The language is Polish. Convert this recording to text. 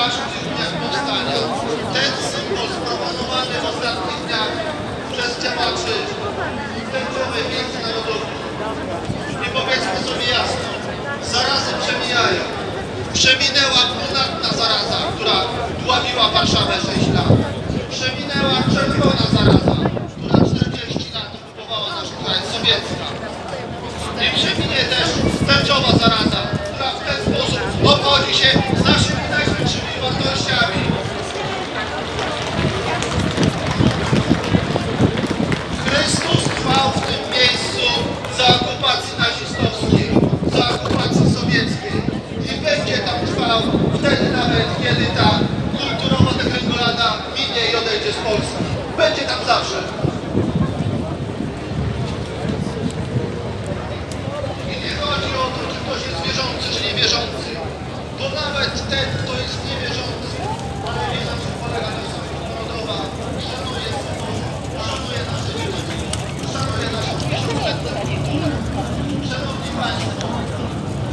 ważnych dniach powstania. Ten symbol sproponowany w ostatnich dniach przez działaczy tęczowej międzynarodowej. I powiedzmy sobie jasno, zarazy przemijają. Przeminęła brunatna zaraza, która dławiła Warszawę 6 lat. Przeminęła czerwona zaraza, która 40 lat okupowała nasz kraj, sowiecka. I przeminie też tęczowa zaraza, która w ten sposób obchodzi się z naszymi najświętszymi wartościami. Chrystus trwał w tym miejscu za okupacji nazistowskiej, za okupacji sowieckiej i będzie tam trwał wtedy nawet, kiedy ta kulturowa dekręgolada minie i odejdzie z Polski. Będzie tam zawsze. I nie chodzi o to, czy ktoś jest wierzący, czy niewierzący. To nawet ten, kto